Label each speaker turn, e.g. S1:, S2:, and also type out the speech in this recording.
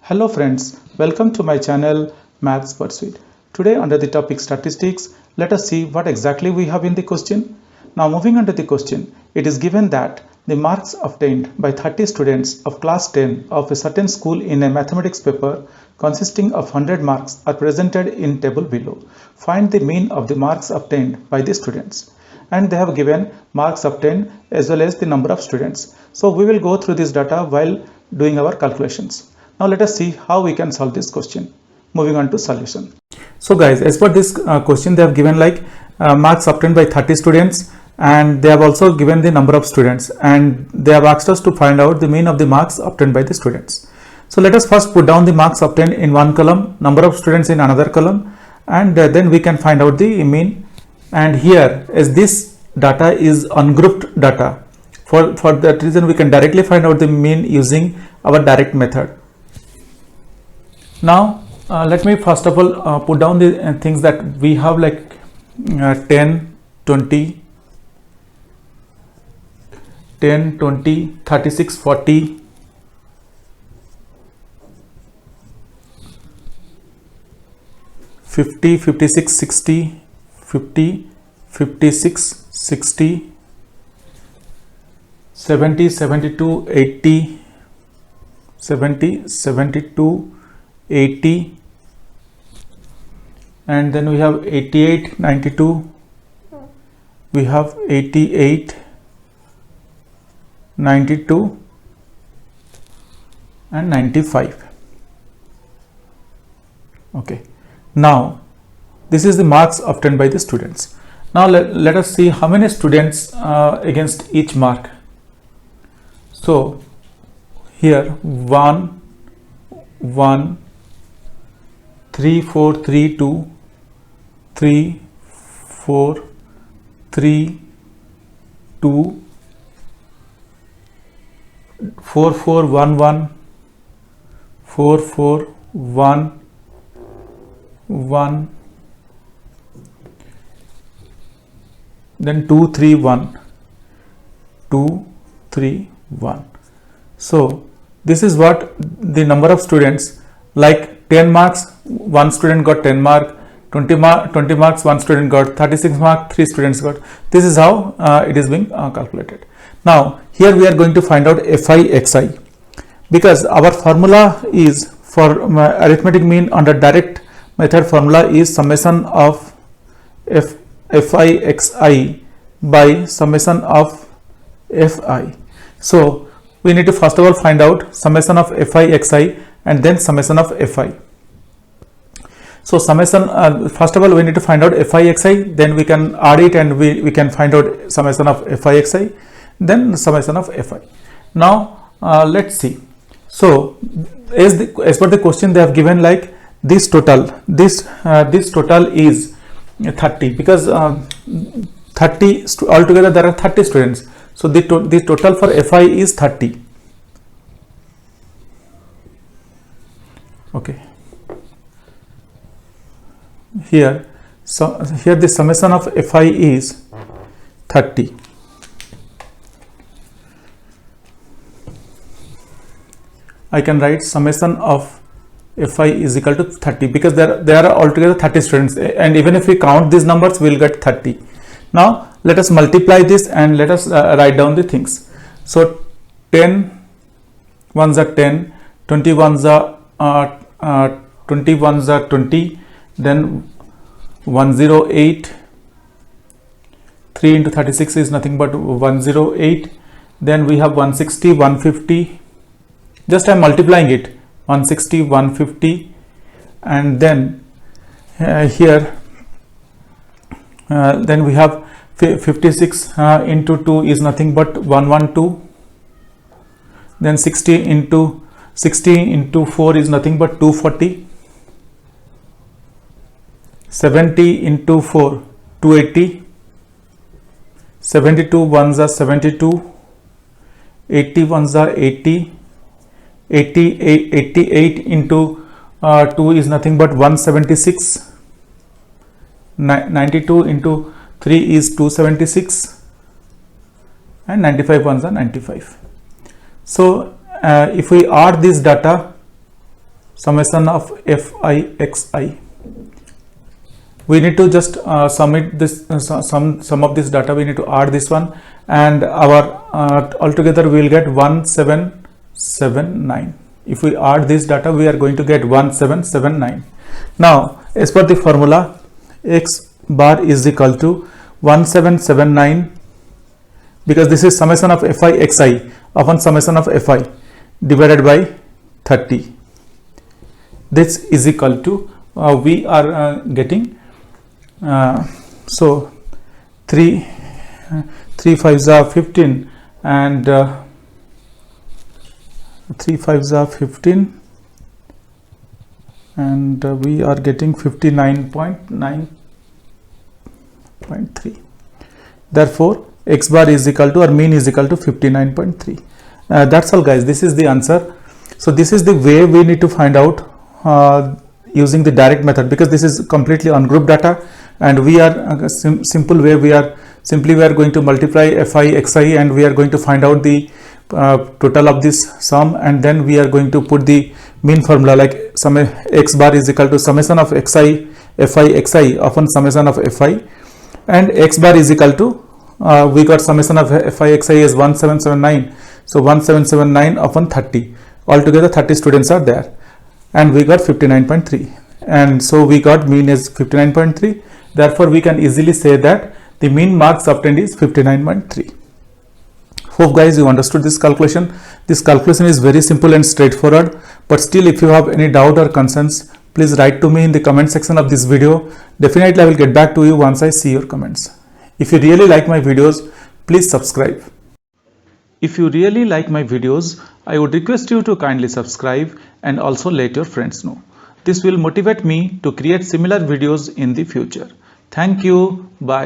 S1: Hello friends, welcome to my channel Maths Pursuit. Today under the topic statistics, let us see what exactly we have in the question. Now moving on to the question, it is given that the marks obtained by 30 students of class 10 of a certain school in a mathematics paper consisting of 100 marks are presented in table below. Find the mean of the marks obtained by the students. And they have given marks obtained as well as the number of students. So we will go through this data while doing our calculations. Now let us see how we can solve this question. Moving on to solution. So guys, as per this question, they have given marks obtained by 30 students, and they have also given the number of students, and they have asked us to find out the mean of the marks obtained by the students. So let us first put down the marks obtained in one column, number of students in another column, and then we can find out the mean. And here, as this data is ungrouped data, for that reason we can directly find out the mean using our direct method. Now let me first of all put down the things that we have, like 10, 20, 36, 40, 50, 56, 60, 50, 56, 60, 70, 72, 80, 70, 72, 80, and then we have 88, 92, we have 88, 92 and 95. Okay, now this is the marks obtained by the students. Now let us see how many students against each mark. So here 1, 3, 4, 3, 2, 3, 4, 3, 2, 4, 4, 1, 1, 4, 4, 1, 1, then 2, 3, 1, 2, 3, 1. So this is what the number of students, like 10 marks, one student got 10 mark, 20 marks, one student got, 36 marks, 3 students got. This is how it is being calculated. Now here we are going to find out Fi Xi, because our formula is for arithmetic mean under direct method. Formula is summation of Fi Xi by summation of Fi. So we need to first of all find out summation of Fi Xi and then summation of Fi. So summation, first of all we need to find out Fi Xi, then we can add it and we can find out summation of Fi Xi, then summation of Fi. Now let's see. So as per the question, they have given like this total, this total is 30, because 30 altogether there are 30 students. So the total for Fi is 30. Okay, here the summation of Fi is 30. I can write summation of Fi is equal to 30, because there are altogether 30 students, and even if we count these numbers we will get 30. Now let us multiply this and let us write down the things. So 10 ones are 10, 20 ones are 20 ones are 20, then 108, 3 into 36 is nothing but 108, then we have 160, 150, just I am multiplying it, 160, 150, and then here then we have 56 into 2 is nothing but 112, then 60 into 4 is nothing but 240, 70 into 4 280, 72 ones are 72, 80 ones are 80, 88 into 2 is nothing but 176, 92 into 3 is 276, and 95 ones are 95. So if we add this data, summation of fi xi. We need to just submit this some of this data. We need to add this one, and our altogether we will get 1779. If we add this data, we are going to get 1779. Now, as per the formula, x bar is equal to 1779, because this is summation of fi xi upon summation of fi divided by 30. This is equal to we are getting so 3 5s are 15 and 3 5s are 15, and we are getting 59.9.3. Therefore x bar is equal to, or mean is equal to 59.3. That's all guys, this is the answer. So this is the way we need to find out using the direct method, because this is completely ungrouped data, and we are simple way, we are going to multiply fi xi, and we are going to find out the total of this sum, and then we are going to put the mean formula, like x bar is equal to summation of fi xi upon summation of fi, and x bar is equal to we got summation of fi xi is 1779, so 1779 upon 30. Altogether 30 students are there, and we got 59.3, and so we got mean is 59.3. Therefore we can easily say that the mean marks obtained is 59.3. Hope guys you understood this calculation. This calculation is very simple and straightforward, but still if you have any doubt or concerns, please write to me in the comment section of this video. Definitely I will get back to you once I see your comments. If you really like my videos, please subscribe. If you really like my videos, I would request you to kindly subscribe and also let your friends know. This will motivate me to create similar videos in the future. Thank you. Bye.